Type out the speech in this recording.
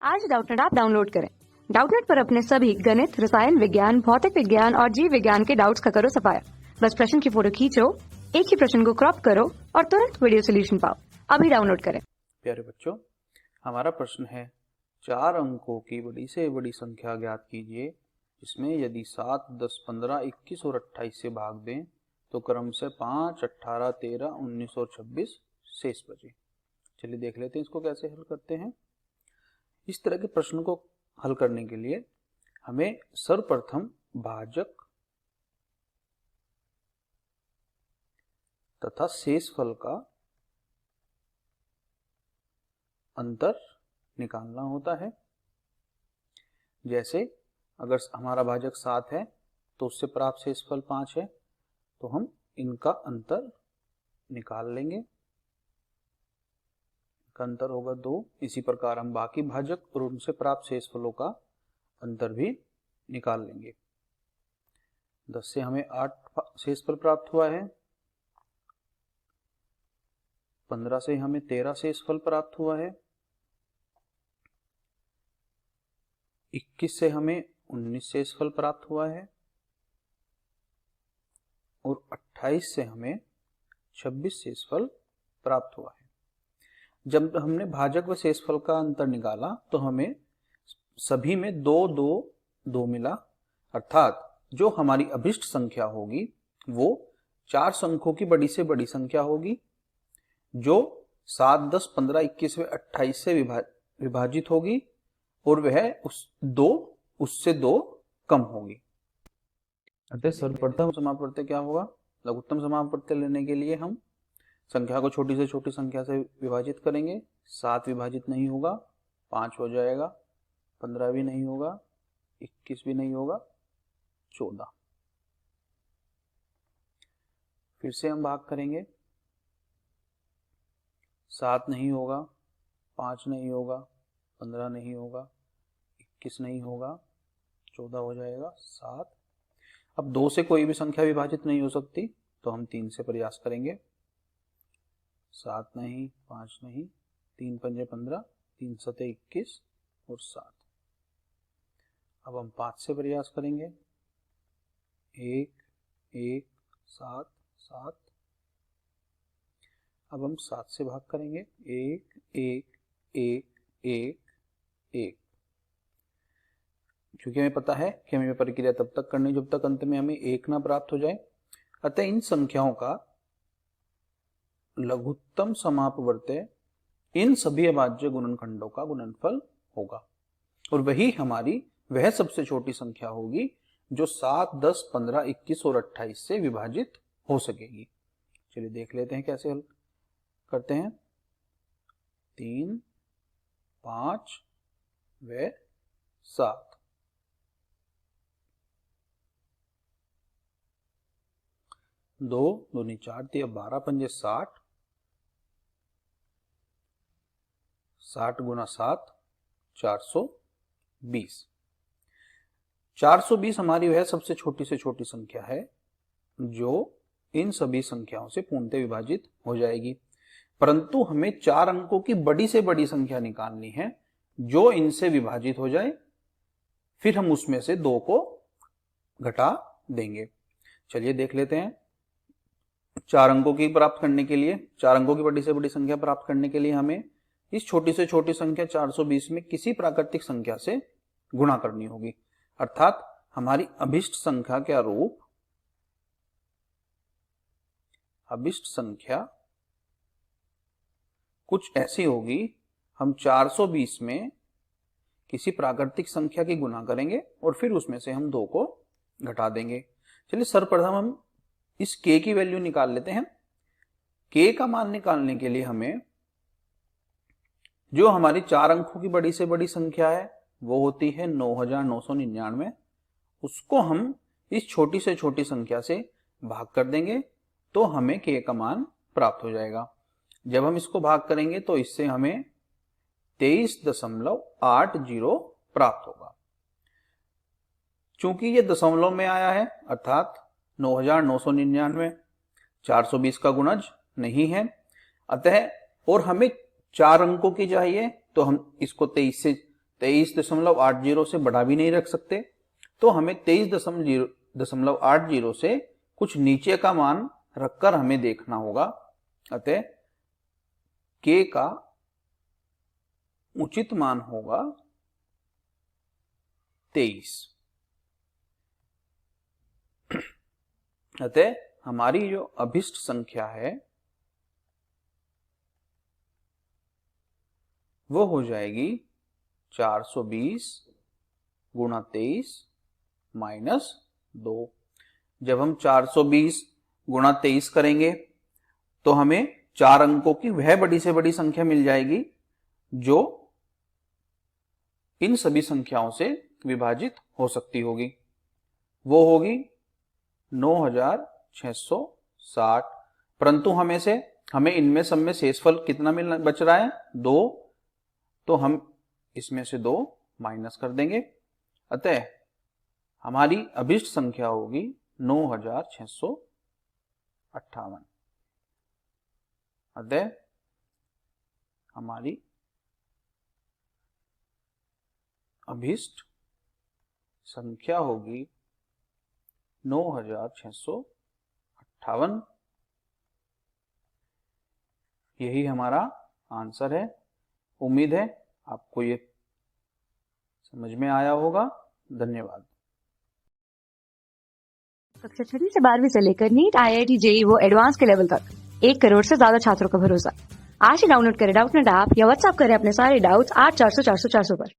आज Doubtnut app download करें। Doubtnut पर अपने सभी गणित, रसायन विज्ञान, भौतिक विज्ञान और जीव विज्ञान के डाउट्स का करो सफाया। बस प्रश्न की फोटो खींचो, एक ही प्रश्न को क्रॉप करो और तुरंत वीडियो सोल्यूशन पाओ। अभी डाउनलोड करें। प्यारे बच्चों, हमारा प्रश्न है 4 अंकों की बड़ी से बड़ी संख्या ज्ञात कीजिए जिसमें यदि 7, 10, 15, 21 और 28 से भाग दें तो क्रम से 5, 18, 13, 19 और 26 शेष बचे। चलिए देख लेते हैं इसको कैसे हल करते हैं। इस तरह के प्रश्न को हल करने के लिए हमें सर्वप्रथम भाजक तथा शेषफल का अंतर निकालना होता है। जैसे अगर हमारा भाजक 7 है तो उससे प्राप्त शेषफल 5 है, तो हम इनका अंतर निकाल लेंगे। का अंतर होगा 2। इसी प्रकार हम बाकी भाजक और उनसे प्राप्त शेषफलों का अंतर भी निकाल लेंगे। 10 से हमें 8 शेषफल प्राप्त हुआ है, 15 से हमें 13 शेषफल प्राप्त हुआ है, 21 से हमें 19 शेषफल प्राप्त हुआ है और 28 से हमें 26 शेषफल प्राप्त हुआ है। जब हमने भाजक व शेषफल का अंतर निकाला तो हमें सभी में 2, 2, 2 मिला, अर्थात जो हमारी अभिष्ट संख्या होगी वो 4 अंकों की बड़ी से बड़ी संख्या होगी जो 7, 10, 15, 21 व 28 से विभाजित होगी और वह उससे 2 कम होगी। अतः सर्वप्रथम समापवर्त्य क्या होगा? लघुत्तम समापवर्त्य लेने के लिए हम संख्या को छोटी से छोटी संख्या से विभाजित करेंगे। 7 विभाजित नहीं होगा, 5 हो जाएगा, 15 भी नहीं होगा, 21 भी नहीं होगा, 14। फिर से हम भाग करेंगे। 7 नहीं होगा, 5 नहीं होगा, 15 नहीं होगा, 21 नहीं होगा, 14 हो जाएगा, 7। अब 2 से कोई भी संख्या विभाजित नहीं हो सकती तो हम 3 से प्रयास करेंगे। 7 नहीं, 5 नहीं, 3 पंजे 15, 3 सते 21 और 7। अब हम 5 से प्रयास करेंगे। 1, 1, 7, 7। अब हम 7 से भाग करेंगे। 1, 1, 1, 1, 1। क्योंकि हमें पता है कि हमें यह प्रक्रिया तब तक करनी जब तक अंत में हमें 1 ना प्राप्त हो जाए। अतः इन संख्याओं का लघुत्तम समापवर्त्य इन सभी अभाज्य गुणनखंडों का गुणनफल होगा और वही हमारी वह सबसे छोटी संख्या होगी जो 7, 10, 15, 21 और 28 से विभाजित हो सकेगी। चलिए देख लेते हैं कैसे हल करते हैं। 3, 5 व 7। 2 दूनी 4 दिया 12 पंजे 60। 60 गुना 7 420। 420 हमारी वह सबसे छोटी से छोटी संख्या है जो इन सभी संख्याओं से पूर्णतः विभाजित हो जाएगी, परंतु हमें 4 अंकों की बड़ी से बड़ी संख्या निकालनी है जो इनसे विभाजित हो जाए, फिर हम उसमें से 2 को घटा देंगे। चलिए देख लेते हैं। 4 अंकों की प्राप्त करने के लिए 4 अंकों की बड़ी से बड़ी संख्या प्राप्त करने के लिए हमें इस छोटी से छोटी संख्या 420 में किसी प्राकृतिक संख्या से गुणा करनी होगी, अर्थात हमारी अभिष्ट संख्या के अनुरूप अभिष्ट संख्या कुछ ऐसी होगी। हम 420 में किसी प्राकृतिक संख्या की गुणा करेंगे और फिर उसमें से हम 2 को घटा देंगे। चलिए सर्वप्रथम हम इस k की वैल्यू निकाल लेते हैं। k का मान निकालने के लिए हमें जो हमारी 4 अंकों की बड़ी से बड़ी संख्या है वो होती है 9999, उसको हम इस छोटी से छोटी संख्या से भाग कर देंगे तो हमें k का मान प्राप्त हो जाएगा। जब हम इसको भाग करेंगे तो इससे हमें 23.80 प्राप्त होगा। चूंकि ये दशमलव में आया है अर्थात 9999 420 का गुणज नहीं है, अतः और हमें 4 अंकों की चाहिए तो हम इसको 23.80 से बढ़ा भी नहीं रख सकते, तो हमें 23.80 से कुछ नीचे का मान रखकर हमें देखना होगा। अतः k का उचित मान होगा 23। अतः हमारी जो अभिष्ट संख्या है वो हो जाएगी 420 गुणा 23 माइनस 2। जब हम 420 गुणा 23 करेंगे तो हमें 4 अंकों की वह बड़ी से बड़ी संख्या मिल जाएगी जो इन सभी संख्याओं से विभाजित हो सकती होगी। वो होगी 9660। परंतु हमें इनमें सब में शेषफल कितना बच रहा है? 2। तो हम इसमें से 2 माइनस कर देंगे। अतः हमारी अभिष्ट संख्या होगी 9658। अतः हमारी अभिष्ट संख्या होगी 9658। यही हमारा आंसर है। उम्मीद है आपको ये समझ में आया होगा। धन्यवाद। कक्षा 6वीं से 12वीं से लेकर नीट, IIT, JEE वो एडवांस के लेवल तक 1 करोड़ से ज्यादा छात्रों का भरोसा। आज ही डाउनलोड करें डाउटनेट ऐप या व्हाट्सएप करें अपने सारे डाउट्स 8400 400 400 पर।